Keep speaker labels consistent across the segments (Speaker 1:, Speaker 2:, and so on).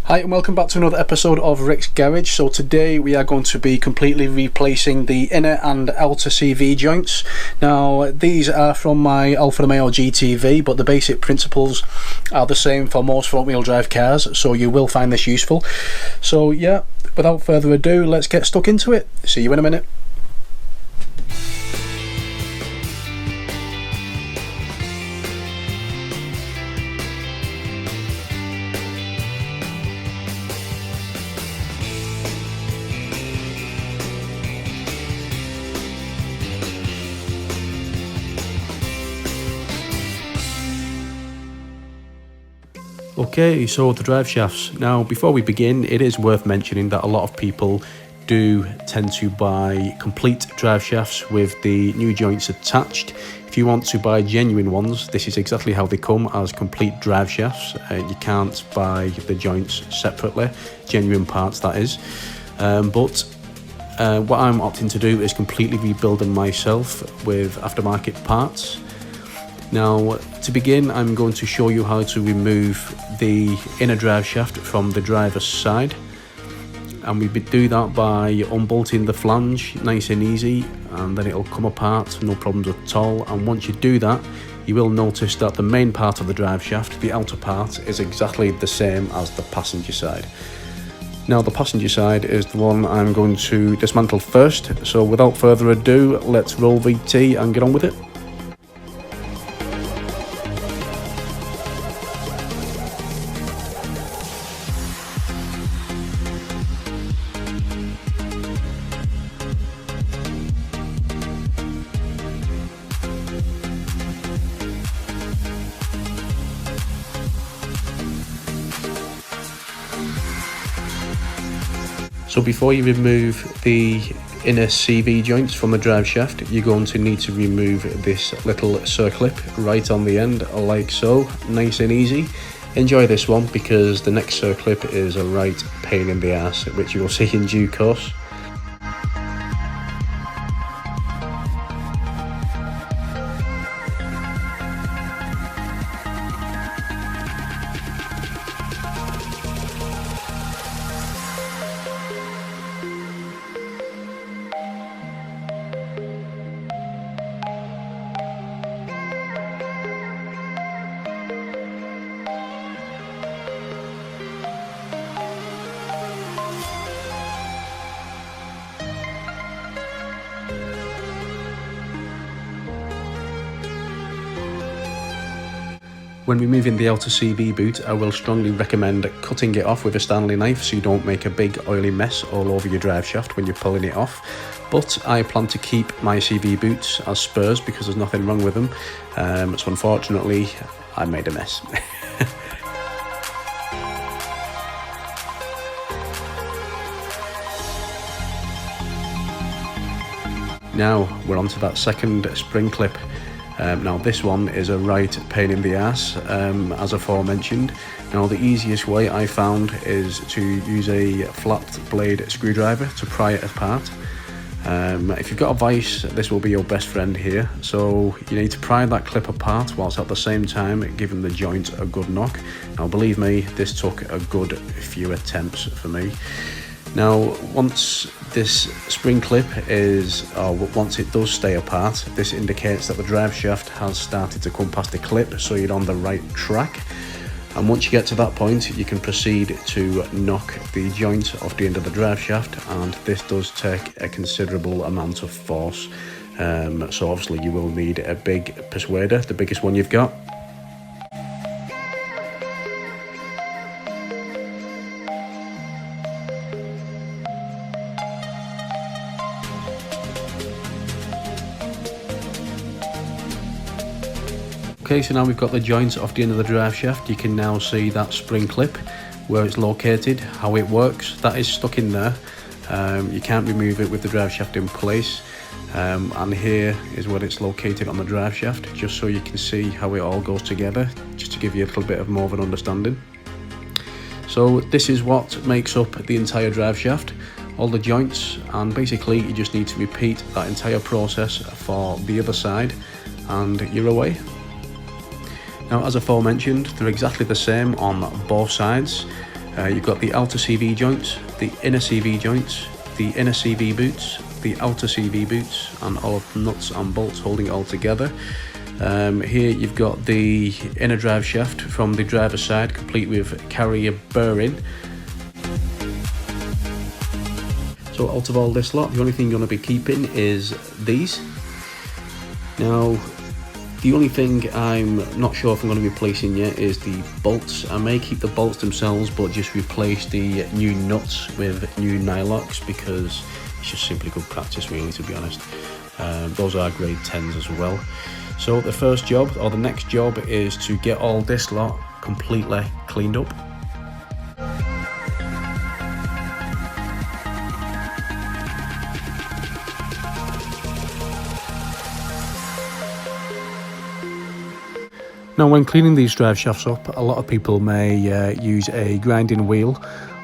Speaker 1: Hi and welcome back to another episode of Rick's Garage. So today we are going to be completely replacing the inner and outer CV joints. Now these are from my Alfa Romeo GTV, but the basic principles are the same for most front wheel drive cars, so you will find this useful. So yeah, without further ado, let's get stuck into it. See you in a minute. Okay, so the drive shafts. Now before we begin, it is worth mentioning that a lot of people do tend to buy complete drive shafts with the new joints attached. If you want to buy genuine ones, this is exactly how they come, as complete drive shafts. You can't buy the joints separately, genuine parts that is. But what I'm opting to do is completely rebuild them myself with aftermarket parts. Now to begin, I'm going to show you how to remove the inner drive shaft from the driver's side, and we do that by unbolting the flange nice and easy, and then it'll come apart, no problems at all. And once you do that, you will notice that the main part of the drive shaft, the outer part, is exactly the same as the passenger side. Now the passenger side is the one I'm going to dismantle first, so without further ado, let's roll VT and get on with it. So before you remove the inner CV joints from the drive shaft, you're going to need to remove this little circlip right on the end, like so, nice and easy. Enjoy this one because the next circlip is a right pain in the ass, which you will see in due course. When removing the outer CV boot, I will strongly recommend cutting it off with a Stanley knife so you don't make a big oily mess all over your drive shaft when you're pulling it off. But I plan to keep my CV boots as spares because there's nothing wrong with them. So unfortunately, I made a mess. Now we're on to that second spring clip. Now this one is a right pain in the ass, as aforementioned. Now the easiest way I found is to use a flat blade screwdriver to pry it apart. If you've got a vise, this will be your best friend here. So you need to pry that clip apart whilst at the same time giving the joint a good knock. Now believe me, this took a good few attempts for me. Now once this spring clip once it does stay apart, this indicates that the drive shaft has started to come past the clip, so you're on the right track. And once you get to that point, you can proceed to knock the joint off the end of the drive shaft, and this does take a considerable amount of force. So obviously you will need a big persuader, the biggest one you've got. Okay, so now we've got the joints off the end of the drive shaft. You can now see that spring clip, where it's located, how it works. That is stuck in there. You can't remove it with the drive shaft in place. And here is where it's located on the drive shaft, just so you can see how it all goes together, just to give you a little bit of more of an understanding. So this is what makes up the entire drive shaft, all the joints, and basically you just need to repeat that entire process for the other side and you're away. Now, as aforementioned, they're exactly the same on both sides. You've got the outer CV joints, the inner CV joints, the inner CV boots, the outer CV boots, and all of the nuts and bolts holding it all together. Here you've got the inner drive shaft from the driver's side, complete with carrier bearing. So out of all this lot, the only thing you're going to be keeping is these. Now, the only thing I'm not sure if I'm going to be replacing yet is the bolts. I may keep the bolts themselves, but just replace the new nuts with new nylocks, because it's just simply good practice, really, to be honest. Those are grade 10s as well. So the first job, or the next job, is to get all this lot completely cleaned up. Now, when cleaning these drive shafts up, a lot of people may use a grinding wheel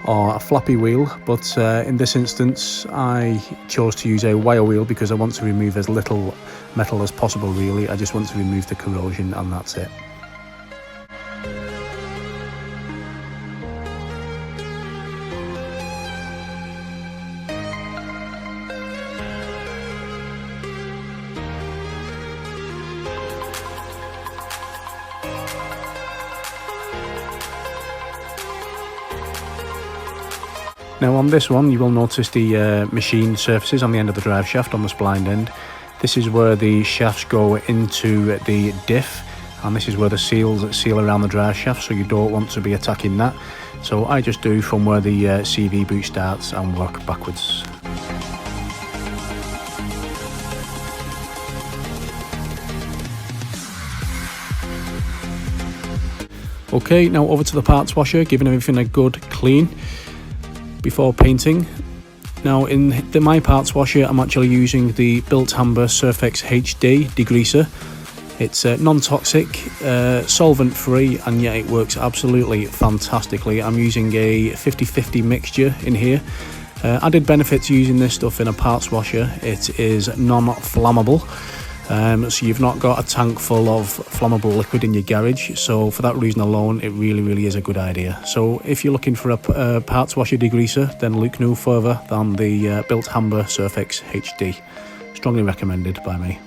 Speaker 1: or a flappy wheel, but in this instance I chose to use a wire wheel because I want to remove as little metal as possible, really. I just want to remove the corrosion, and that's it. Now on this one, you will notice the machine surfaces on the end of the drive shaft on the splined end. This is where the shafts go into the diff, and this is where the seals seal around the drive shaft, so you don't want to be attacking that. So I just do from where the CV boot starts and work backwards. Okay, now over to the parts washer, giving everything a good clean before painting. Now in my parts washer, I'm actually using the Built Amber Surfex HD degreaser. It's non-toxic, solvent free, and yet it works absolutely fantastically. I'm using a 50-50 mixture in here. Added benefits using this stuff in a parts washer: it is non-flammable. So you've not got a tank full of flammable liquid in your garage, so for that reason alone it really is a good idea. So if you're looking for a parts washer degreaser, then look no further than the Built Amber Surfex HD. Strongly recommended by me.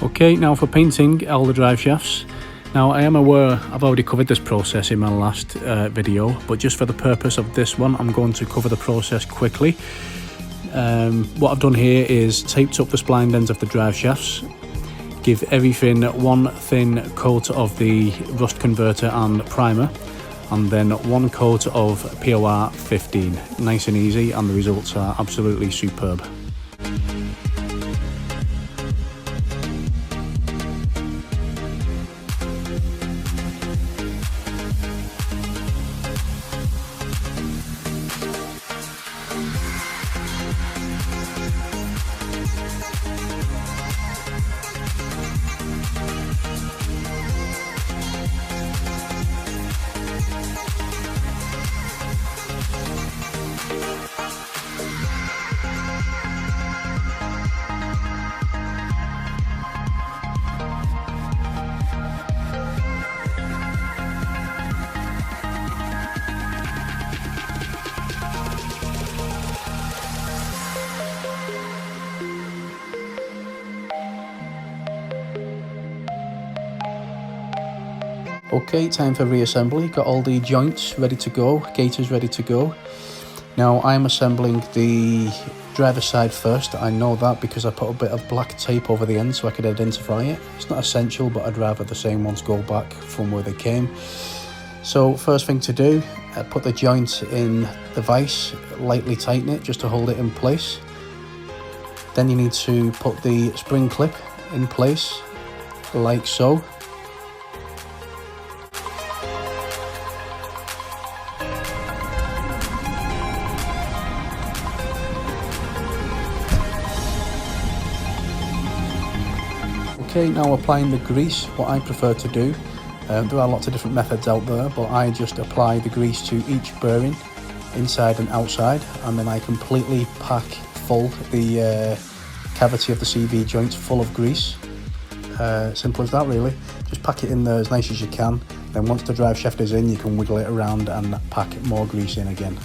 Speaker 1: Okay, now for painting all the drive shafts. Now I am aware I've already covered this process in my last video, but just for the purpose of this one I'm going to cover the process quickly. What I've done here is taped up the splined ends of the drive shafts, give everything one thin coat of the rust converter and primer, and then one coat of POR 15. Nice and easy, and the results are absolutely superb. Okay, time for reassembly. Got all the joints ready to go, gaiters ready to go. Now I'm assembling the driver's side first. I know that because I put a bit of black tape over the end so I could identify it. It's not essential, but I'd rather the same ones go back from where they came. So first thing to do, put the joint in the vise, lightly tighten it just to hold it in place. Then you need to put the spring clip in place, like so. Okay, now applying the grease, what I prefer to do, there are lots of different methods out there, but I just apply the grease to each bearing, inside and outside, and then I completely pack full the cavity of the CV joint full of grease. Simple as that really. Just pack it in there as nice as you can, then once the drive shaft is in you can wiggle it around and pack more grease in again.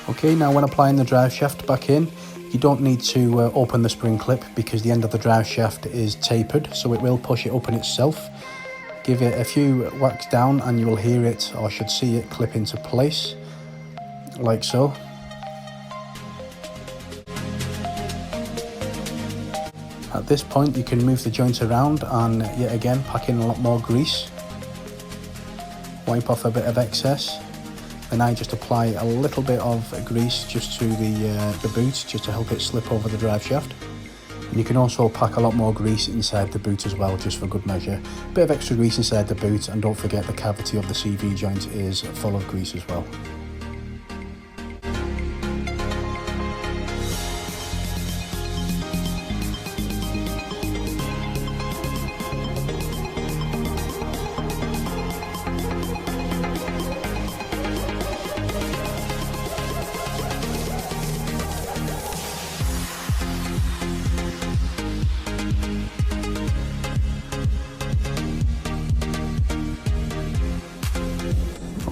Speaker 1: Okay, now when applying the drive shaft back in, you don't need to open the spring clip because the end of the drive shaft is tapered, so it will push it open itself. Give it a few whacks down and you will hear it, or should see it, clip into place, like so. At this point you can move the joint around and yet again pack in a lot more grease. Wipe off a bit of excess. And I just apply a little bit of grease just to the boot, just to help it slip over the drive shaft. And you can also pack a lot more grease inside the boot as well, just for good measure. Bit of extra grease inside the boot, and don't forget the cavity of the CV joint is full of grease as well.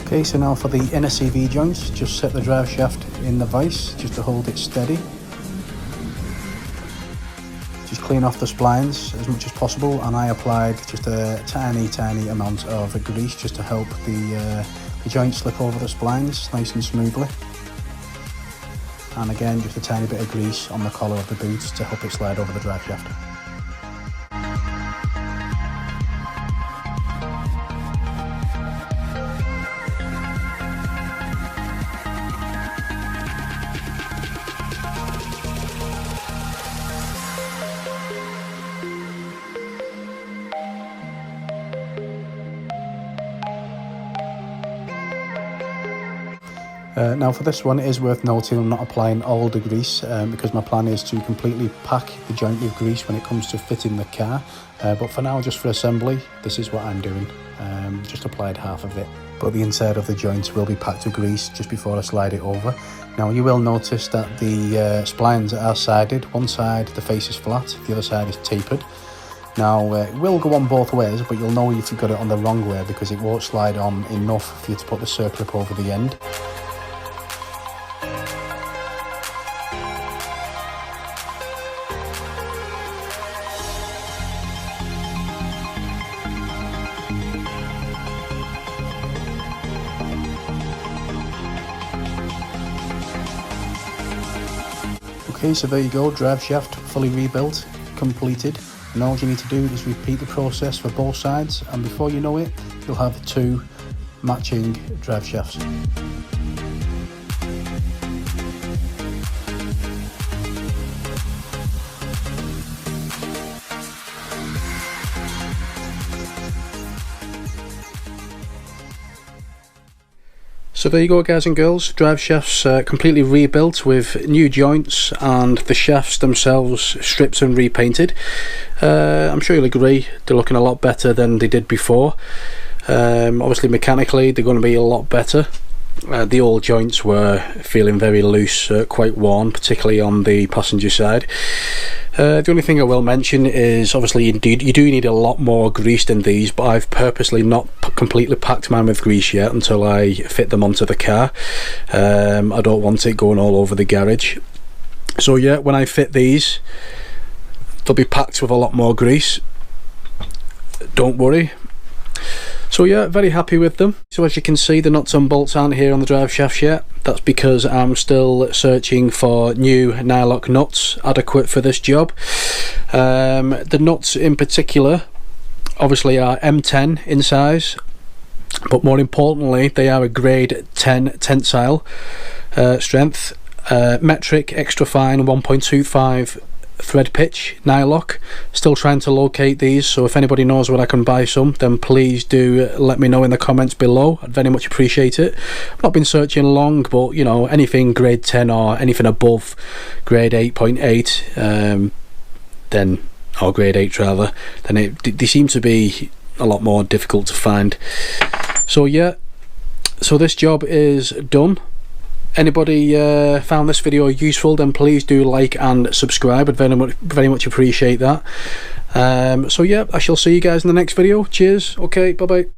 Speaker 1: Okay, so now for the inner CV joints, just set the drive shaft in the vise just to hold it steady. Just clean off the splines as much as possible, and I applied just a tiny amount of grease just to help the joint slip over the splines nice and smoothly. And again, just a tiny bit of grease on the collar of the boot to help it slide over the drive shaft. Now for this one, it is worth noting I'm not applying all the grease because my plan is to completely pack the joint with grease when it comes to fitting the car. But for now, just for assembly, this is what I'm doing. Just applied half of it. But the inside of the joint will be packed with grease just before I slide it over. Now you will notice that the splines are sided. One side the face is flat, the other side is tapered. Now it will go on both ways, but you'll know if you've got it on the wrong way because it won't slide on enough for you to put the circlip over the end. Okay, so there you go, drive shaft fully rebuilt, completed, and all you need to do is repeat the process for both sides, and before you know it, you'll have two matching drive shafts. So there you go guys and girls, drive shafts completely rebuilt with new joints and the shafts themselves stripped and repainted. I'm sure you'll agree they're looking a lot better than they did before. Obviously mechanically they're going to be a lot better. The old joints were feeling very loose, quite worn, particularly on the passenger side. The only thing I will mention is obviously you do need a lot more grease than these, but I've purposely not completely packed mine with grease yet until I fit them onto the car. I don't want it going all over the garage. So yeah, when I fit these, they'll be packed with a lot more grease. Don't worry. So yeah, very happy with them. So as you can see, the nuts and bolts aren't here on the drive shafts yet. That's because I'm still searching for new nylock nuts adequate for this job. The nuts in particular obviously are M10 in size, but more importantly they are a grade 10 tensile strength, metric extra fine 1.25 thread pitch nylock. Still trying to locate these, so if anybody knows where I can buy some, then please do let me know in the comments below. I'd very much appreciate it. I've not been searching long, but you know, anything grade 10 or anything above grade 8.8 then, or grade 8 rather, then they seem to be a lot more difficult to find. So yeah, so this job is done. Anybody found this video useful, then please do like and subscribe. I'd very much appreciate that. So yeah, I shall see you guys in the next video. Cheers. Okay, bye bye.